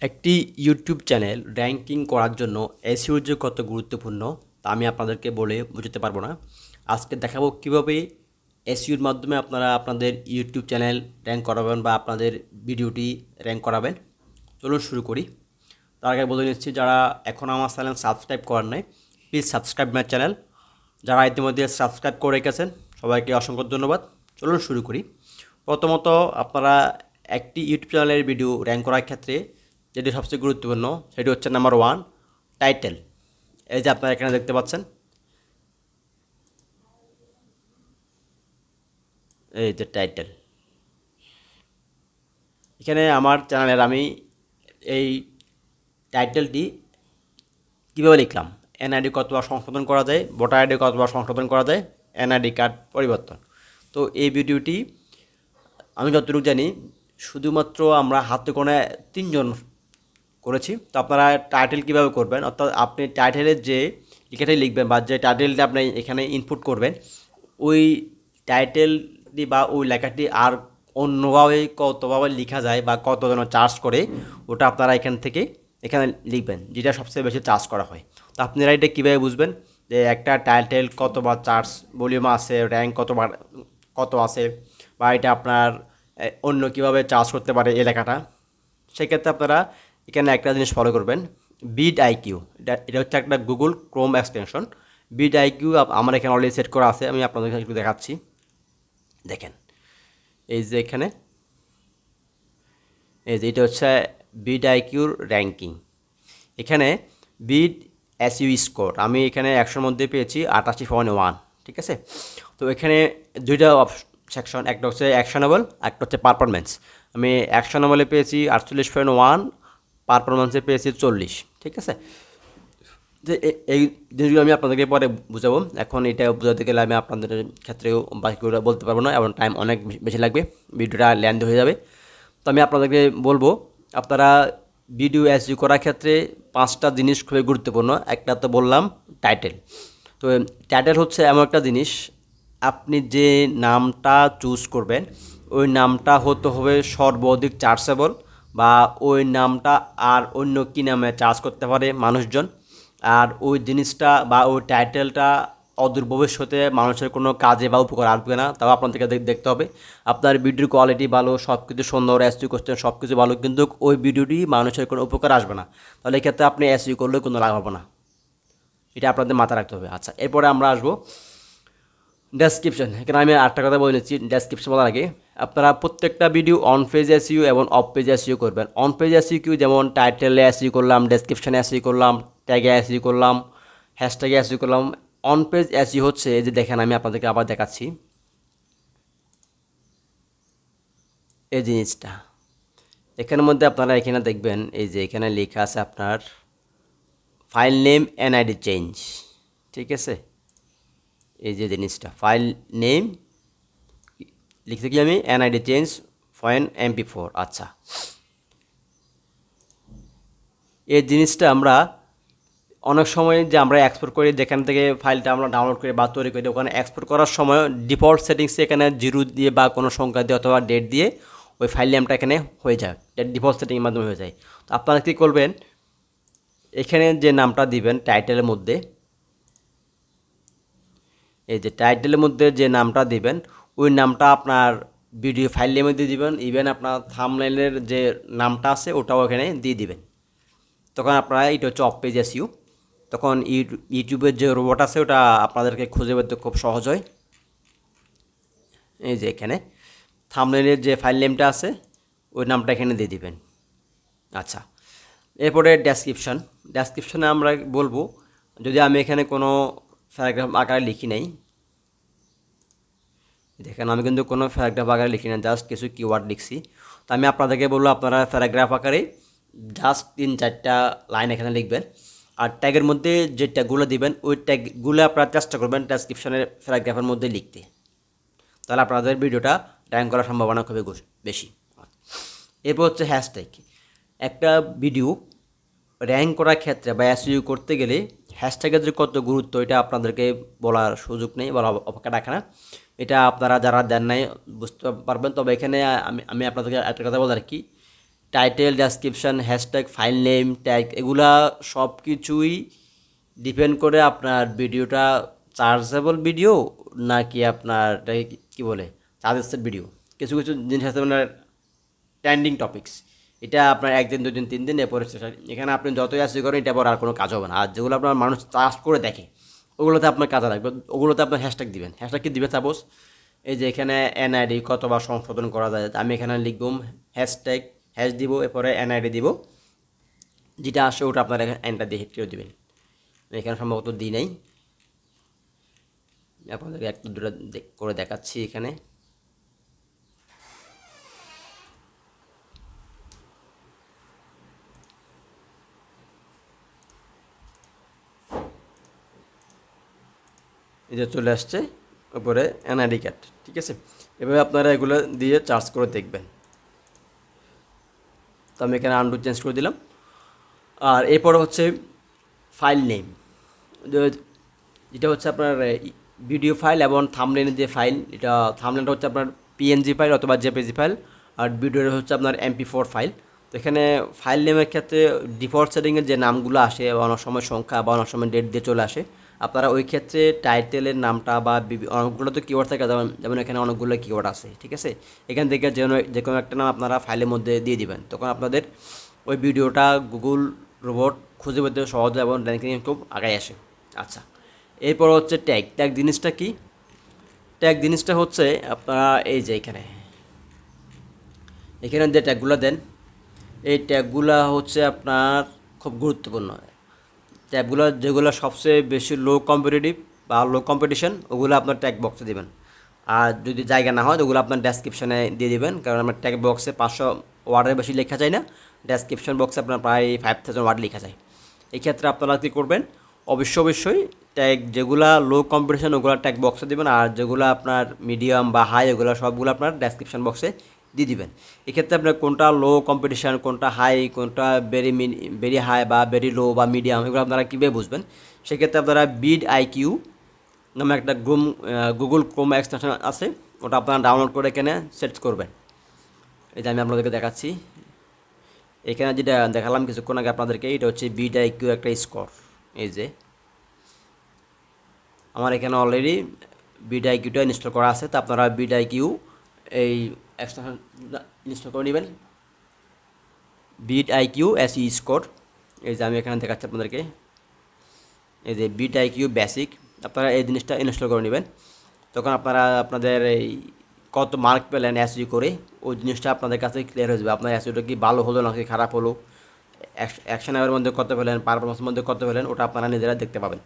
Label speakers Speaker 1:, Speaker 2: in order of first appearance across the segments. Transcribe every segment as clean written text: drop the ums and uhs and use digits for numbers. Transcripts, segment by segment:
Speaker 1: একটি YouTube channel ranking করার জন্য এসইও যে কত গুরুত্বপূর্ণ তা আমি আপনাদেরকে বলে বোঝাতে পারবো না। আজকে দেখাবো কীভাবে এসইওর মাধ্যমে আপনারা আপনাদের ইউটিউব চ্যানেল র্যাঙ্ক করাবেন বা আপনাদের ভিডিওটি র্যাঙ্ক করাবেন। চলুন শুরু করি। তার আগে বলে নিচ্ছি, যারা এখন আমার চ্যানেল সাবস্ক্রাইব করার নাই, প্লিজ সাবস্ক্রাইব মাই চ্যানেল। যারা ইতিমধ্যে সাবস্ক্রাইব করে রেখেছেন সবাইকে অসংখ্য ধন্যবাদ। চলুন শুরু করি। প্রথমত আপনারা একটি ইউটিউব চ্যানেলের ভিডিও র্যাঙ্ক করার ক্ষেত্রে যেটি সবচেয়ে গুরুত্বপূর্ণ সেটি হচ্ছে নাম্বার 1, টাইটেল। এই যে আপনারা এখানে দেখতে পাচ্ছেন, এই যে টাইটেল। এখানে আমার চ্যানেলের আমি এই টাইটেলটি কীভাবে লিখলাম, এনআইডি কতবার সংশোধন করা যায়, ভোটার আইডি কতবার সংশোধন করা যায়, এনআইডি কার্ড পরিবর্তন। তো এই ভিডিওটি আমি যতটুকু জানি শুধুমাত্র আমরা হাতে গোনা 3 জন করেছি। তো আপনারা টাইটেল কীভাবে করবেন, অর্থাৎ আপনি টাইটেলের যে লেখাটাই লিখবেন বা যে টাইটেলটা আপনি এখানে ইনপুট করবেন, ওই টাইটেলটি বা ওই লেখাটি আর অন্যভাবে কতভাবে লেখা যায় বা কতজন চার্জ করে ওটা আপনারা এখানে লিখবেন, যেটা সবচেয়ে বেশি চার্জ করা হয়। তো আপনারা এটা কীভাবে বুঝবেন যে একটা টাইটেল কতবার চার্জ ভলিউম আছে, র্যাঙ্ক কত আছে, বা এটা আপনার অন্য কীভাবে চার্জ করতে পারে এই লেখাটা। সেক্ষেত্রে আপনারা এখানে একটা জিনিস ফলো করবেন, বিড আইকিউ। এটা হচ্ছে একটা গুগল ক্রোম এক্সটেনশন। বিড আইকিউ আমার এখানে অলরেডি সেট করা আছে, আমি আপনাদেরকে একটু দেখাচ্ছি। দেখেন এই যে এখানে, এই যে এটা হচ্ছে বিড আইকিউর র্যাঙ্কিং। এখানে বিড এসইউ স্কোর আমি এখানে 100-র মধ্যে পেয়েছি 88.1। ঠিক আছে। তো এখানে দুইটা সেকশন, একটা হচ্ছে অ্যাকশনেবল, একটা হচ্ছে পারফরমেন্স। আমি অ্যাকশনেবলে পেয়েছি 48.1, পারফরমেন্সে পেয়েছি 40। ঠিক আছে। যে এই জিনিসগুলো আমি আপনাদেরকে পরে বুঝাবো। এখন এটা বোঝাতে গেলে আমি আপনাদের ক্ষেত্রেও বাকিগুলো বলতে পারবো না, এবং টাইম অনেক বেশি লাগবে, ভিডিওটা লেন্থ হয়ে যাবে। তো আমি আপনাদেরকে বলবো, আপনারা ভিডিও এসইও করার ক্ষেত্রে 5টা জিনিস খুবই গুরুত্বপূর্ণ। একটা তো বললাম টাইটেল। তো টাইটেল হচ্ছে এমন একটা জিনিস, আপনি যে নামটা চুজ করবেন ওই নামটা হতে হবে সর্বাধিক চার্জেবল, বা ওই নামটা আর অন্য কী নামে চার্জ করতে পারে মানুষজন। আর ওই জিনিসটা বা ওই টাইটেলটা অদূর ভবিষ্যতে মানুষের কোনো কাজে বা উপকার আসবে না, তাও আপনাদেরকে দেখতে হবে। আপনার ভিডিওর কোয়ালিটি ভালো, সব কিছু সুন্দর, এসইও করছেন, সব কিছু ভালো, কিন্তু ওই ভিডিওটি মানুষের কোনো উপকার আসবে না, তাহলে এক্ষেত্রে আপনি এসইও করলেও কোনো লাভ হবে না। এটা আপনাদের মাথায় রাখতে হবে। আচ্ছা, এরপরে আমরা আসবো ডেসক্রিপশন। এখানে আমি আরেকটা কথা বলে নিচ্ছি ডেসক্রিপশন বলার আগে। আপনারা প্রত্যেকটা ভিডিও অন পেজ এসইও এবং অফ পেজ এসইও করবেন। অন পেজ এসইও কিউ, যেমন টাইটেলে এসইও করলাম, ডেসক্রিপশনে এসইও করলাম, ট্যাগে এসইও করলাম, হ্যাশট্যাগে এসইও করলাম। অন পেজ এসইও হচ্ছে, এই যে দেখেন আমি আপনাদেরকে আবার দেখাচ্ছি এই জিনিসটা। এখানের মধ্যে আপনারা এখানে দেখবেন, এই যে এখানে লেখা আছে আপনার ফাইল নেম এনআইডি চেঞ্জ। ঠিক আছে। এই যে জিনিসটা ফাইল নেম লিখতে কি আমি এনআইডি চেঞ্জ ফয়েন MP4। আচ্ছা, এই জিনিসটা আমরা অনেক সময় যে আমরা এক্সপোর্ট করি, যেখান থেকে ফাইলটা আমরা ডাউনলোড করে বা তৈরি করি, ওখানে এক্সপোর্ট করার সময় ডিফল্ট সেটিংসে এখানে 0 দিয়ে বা কোনো সংখ্যা দিয়ে অথবা ডেট দিয়ে ওই ফাইল নেমটা এখানে হয়ে যায়, ডিফল্ট সেটিংয়ের মাধ্যমে হয়ে যায়। তো আপনারা কী করবেন, এখানে যে নামটা দিবেন টাইটেলের মধ্যে, এই যে টাইটেলের মধ্যে যে নামটা দিবেন ওই নামটা আপনার ভিডিও ফাইল নেমে দিয়ে দিবেন। ইভেন আপনার থাম্বনেইলের যে নামটা আছে ওটাও এখানে দিয়ে দিবেন। তখন আপনারা, এটা হচ্ছে অফ পেজ এসইও, তখন ইউটিউবের যে রোবট আছে ওটা আপনাদেরকে খুঁজে পেতে খুব সহজ হয়। এই যে এখানে থাম্বনেইলের যে ফাইল নেমটা আছে ওই নামটা এখানে দিয়ে দিবেন। আচ্ছা, এরপরে ডেসক্রিপশনে আমরা বলবো, যদি আমি এখানে কোনো প্যারাগ্রাফ আকারে লিখি নাই, দেখেন আমি কিন্তু কোনো প্যারাগ্রাফ আকারে লিখি না, জাস্ট কিছু কিওয়ার্ড লিখছি। তো আমি আপনাদেরকে বলবো, আপনারা প্যারাগ্রাফ আকারে জাস্ট 3-4টা লাইন এখানে লিখবেন। আর ট্যাগের মধ্যে যে ট্যাগগুলো দিবেন ওই ট্যাগগুলো আপনারা চেষ্টা করবেন ডেসক্রিপশনের প্যারাগ্রাফের মধ্যে লিখতে, তাহলে আপনাদের ভিডিওটা র্যাঙ্ক করার সম্ভাবনা খুবই বেশি। এরপর হচ্ছে হ্যাশট্যাগ। একটা ভিডিও র্যাঙ্ক করার ক্ষেত্রে বা এসইও করতে গেলে হ্যাশট্যাগের যে কত গুরুত্ব এটা আপনাদেরকে বলার সুযোগ নেই, বলা অপেক্ষা রাখে না। এটা আপনারা যারা দেন নাই বুঝতে পারবেন। তবে এখানে আমি আপনাদেরকে একটা কথা বলার কি, title, description, hashtag, file name, tag, এগুলা সব কিছুই ডিপেন্ড করে আপনার ভিডিওটা চার্জেবল ভিডিও নাকি আপনার কী বলে চার্জেসের ভিডিও। কিছু কিছু জিনিস আছে আপনার ট্রেন্ডিং টপিকস, এটা আপনার একদিন 2 দিন 3 দিন এরপরে এখানে আপনি যতই আসি করেন এটা পর আর কোনো কাজ হবে না। আর যেগুলো আপনার মানুষ চার্জ করে দেখে ওগুলোতে আপনার কাজে লাগবে, ওগুলোতে আপনার হ্যাশট্যাগ দিবেন। হ্যাশট্যাগ কি দিবেন? সাপোজ এই যে এখানে এনআইডি কতবার সংশোধন করা যায়, আমি এখানে লিখব হ্যাশট্যাগ, হ্যাশ দিব, এরপরে এনআইডি দিব, যেটা আসে ওটা আপনার এখানে এন্টার দিয়ে হিট করে দেবেন। এখানে সম্ভবত দিই নাই, আপনাদেরকে একটা দুটো করে দেখাচ্ছি। এখানে এই যে চলে আসছে উপরে এনআইডি কার্ড, ঠিক আছে। এভাবে আপনারা এগুলো দিয়ে চার্জ করে দেখবেন। তো আমি এখানে আন্ডু চেঞ্জ করে দিলাম। আর এরপরে হচ্ছে ফাইল নেম, যেটা হচ্ছে আপনার ভিডিও ফাইল এবং থাম্বনেলের যে ফাইল, এটা থাম্বনেলটা হচ্ছে আপনার পিএনজি ফাইল অথবা জেপিজি ফাইল, আর ভিডিওটা হচ্ছে আপনার MP4 ফাইল। তো এখানে ফাইল নেমের ক্ষেত্রে ডিফল্ট সেটিংয়ের যে নামগুলো আসে, অনেক সময় সংখ্যা বা অনেক সময় ডেট দিয়ে চলে আসে, আপনারা ওই ক্ষেত্রে টাইটেলের নামটা বা অনেকগুলো তো কিওয়ার্ড থাকে, যেমন এখানে অনেকগুলো কিওয়ার্ড আছে, ঠিক আছে। এখান থেকে যে কোনো একটা নাম আপনারা ফাইলের মধ্যে দিয়ে দিবেন, তখন আপনাদের ওই ভিডিওটা গুগল রোবট খুঁজে পেতে সহজ এবং র্যাঙ্কিং খুব আগায় আসে। আচ্ছা, এরপর হচ্ছে ট্যাগ। ট্যাগ জিনিসটা কি? ট্যাগ জিনিসটা হচ্ছে আপনারা এই যে এখানে যে ট্যাগগুলো দেন, এই ট্যাগগুলো হচ্ছে আপনার খুব গুরুত্বপূর্ণ। ট্যাগগুলো যেগুলো সবচেয়ে বেশি লো কম্পিটিটিভ বা লো কম্পিটিশন, ওগুলো আপনার ট্যাগ বক্সে দেবেন। আর যদি জায়গা না হয় ওগুলো আপনার ডেসক্রিপশনে দিয়ে দেবেন, কারণ আমার ট্যাগ বক্সে 500 ওয়ার্ডের বেশি লেখা যায় না, ডেসক্রিপশন বক্সে আপনার প্রায় 5000 ওয়ার্ড লেখা যায়। এই ক্ষেত্রে আপনারা কী করবেন, অবশ্যই ট্যাগ যেগুলা লো কম্পিটিশন ওগুলো ট্যাগ বক্সে দেবেন, আর যেগুলো আপনার মিডিয়াম বা হাই ওগুলো সবগুলো আপনার ডেসক্রিপশন বক্সে দিয়ে দিবেন। এক্ষেত্রে আপনার কোনটা লো কম্পিটিশান, কোনটা হাই, কোনটা ভেরি হাই বা ভেরি লো বা মিডিয়াম, এগুলো আপনারা কীভাবে বুঝবেন? সেক্ষেত্রে আপনারা vidIQ নামে একটা গুগল ক্রোম এক্সটেনশন আছে, ওটা আপনারা ডাউনলোড করে এখানে সেট করবেন। এই যে আমি আপনাদেরকে দেখাচ্ছি, এখানে যেটা দেখালাম কিছুক্ষণ আগে আপনাদেরকে, এটা হচ্ছে vidIQ একটা স্কোর। এই যে আমার এখানে অলরেডি vidIQটা ইনস্টল করা আছে, তো আপনারা vidIQ এই এক্সটেনশন ইনস্টল করে নেবেন, vidIQ SE স্কোর। এই যে আমি এখানে দেখাচ্ছি আপনাদেরকে, এই যে vidIQ বেসিক, আপনারা এই জিনিসটা ইনস্টল করে নেবেন। তখন আপনারা আপনাদের এই কত মার্ক পেলেন এসইও করে, ওই জিনিসটা আপনাদের কাছে ক্লিয়ার হয়ে যাবে। আপনার এসইওটা কি ভালো হলো নাকি খারাপ হলো, অ্যাকশন আওয়ারের মধ্যে কত পেলেন, পারফরমেন্সের মধ্যে কত পেলেন, ওটা আপনারা নিজেরা দেখতে পাবেন।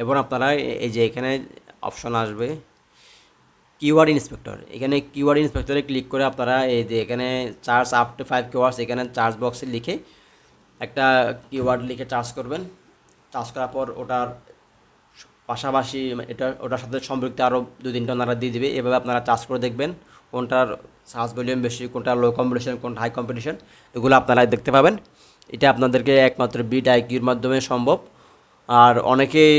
Speaker 1: এবং আপনারা এই যে এখানে অপশন আসবে কিওয়ার্ড ইন্সপেক্টর, এখানে কিওয়ার্ড ইন্সপেক্টরে ক্লিক করে আপনারা এই যে এখানে চার্জ আপ টু 5 কিওয়ার্ডস, এখানে চার্জ বক্সে লিখে একটা কিওয়ার্ড লিখে চার্জ করবেন। চার্জ করার পর ওটার পাশাপাশি ওটার সাথে সম্পৃক্ত আরও 2-3টা ওনারা দিয়ে দেবে। এভাবে আপনারা চার্জ করে দেখবেন কোনটার সার্চ ভলিউম বেশি, কোনটা লো কম্পিটিশন, কোনটা হাই কম্পিটিশন, এগুলো আপনারা দেখতে পাবেন। এটা আপনাদেরকে একমাত্র vidIQর মাধ্যমে সম্ভব। আর অনেকেই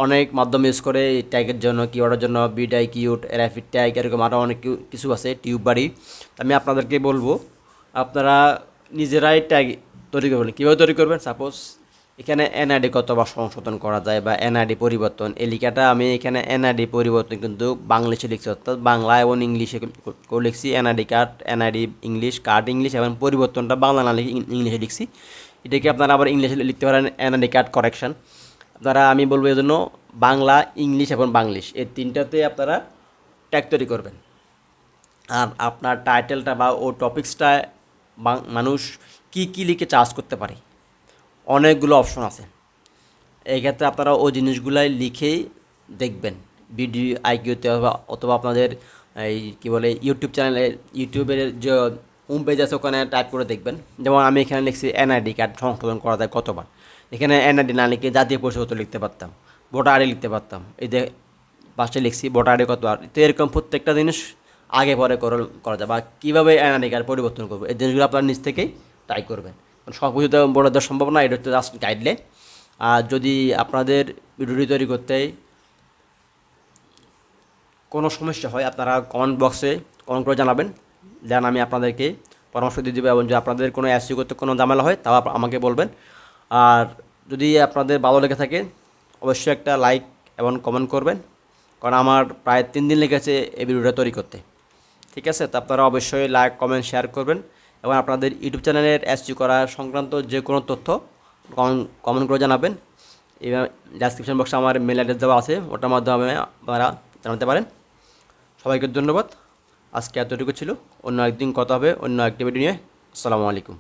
Speaker 1: অনেক মাধ্যম ইউজ করে এই ট্যাগের জন্য, কিওয়ার্ডের জন্য, vidIQ, র্যাপিড ট্যাগ, এরকম আরও অনেক কিছু আছে, টিউববাড়ি। আমি আপনাদেরকে বলবো আপনারা নিজেরাই ট্যাগ তৈরি করবেন। কীভাবে তৈরি করবেন? সাপোজ এখানে এনআইডি কতবার সংশোধন করা যায় বা এনআইডি পরিবর্তন, এই লেখাটা আমি এখানে এনআইডি পরিবর্তন কিন্তু বাংলিশে লিখছি, অর্থাৎ বাংলা এবং ইংলিশে করে লিখছি। NID card, NID English, card English, এবং পরিবর্তনটা বাংলা না লিখে ইংলিশে লিখছি। এটাকে আপনারা আবার ইংলিশে লিখতে পারেন এনআইডি কার্ড কারেকশন। আপনারা আমি বলবো এই জন্য বাংলা, ইংলিশ এবং বাংলিশ এই তিনটাতে আপনারা ট্যাগ তৈরি করবেন। আর আপনার টাইটেলটা বা ও টপিক্সটা মানুষ কী লিখে চার্জ করতে পারে, অনেকগুলো অপশন আছে। এই ক্ষেত্রে আপনারা ওই জিনিসগুলাই লিখেই দেখবেন vidIQতে, অথবা আপনাদের এই কী বলে ইউটিউব চ্যানেলে, ইউটিউবের যে হোম পেজ আছে ওখানে টাইপ করে দেখবেন। যেমন আমি এখানে লিখছি এনআইডি কার্ড সংশোধন করা যায় কতবার, এখানে এনআইডি না লিখে জাতীয় পরিচয়পত্র লিখতে পারতাম, ভোটার আইডি লিখতে পারতাম। এই যে পাশে লিখছি ভোটার আইডি কতবার। তো এরকম প্রত্যেকটা জিনিস আগে পরে করা যায়, বা কীভাবে এনআইডি কার্ড পরিবর্তন করবো, এই জিনিসগুলো আপনার নিজ থেকেই ট্রাই করবেন। সব কিছুতে বলে দেওয়া সম্ভব না, এটা হচ্ছে জাস্ট গাইডলাইন। আর যদি আপনাদের ভিডিওটি তৈরি করতে কোনো সমস্যা হয় আপনারা কমেন্ট বক্সে কমেন্ট করে জানাবেন, দেন আমি আপনাদেরকে পরামর্শ দিয়ে দেবো। এবং যদি আপনাদের কোনো এসইও করতে কোনো ঝামেলা হয় তাও আমাকে বলবেন। আর যদি আপনাদের ভালো লেগে থাকে অবশ্যই একটা লাইক এবং কমেন্ট করবেন, কারণ আমার প্রায় 3 দিন লেগেছে এই ভিডিওটা তৈরি করতে। ঠিক আছে, তো আপনারা অবশ্যই লাইক কমেন্ট শেয়ার করবেন এবং আপনাদের ইউটিউব চ্যানেলের এসইও করা সংক্রান্ত যে কোনো তথ্য কমেন্ট করে জানাবেন। এবং ডেসক্রিপশন বক্সে আমার মেল অ্যাড্রেস দেওয়া আছে, ওটার মাধ্যমে আপনারা জানাতে পারেন। সবাইকে ধন্যবাদ। আজকে এতটুকু ছিল, অন্য একদিন কথা হবে অন্য একটি ভিডিও নিয়ে। আসসালামু আলাইকুম।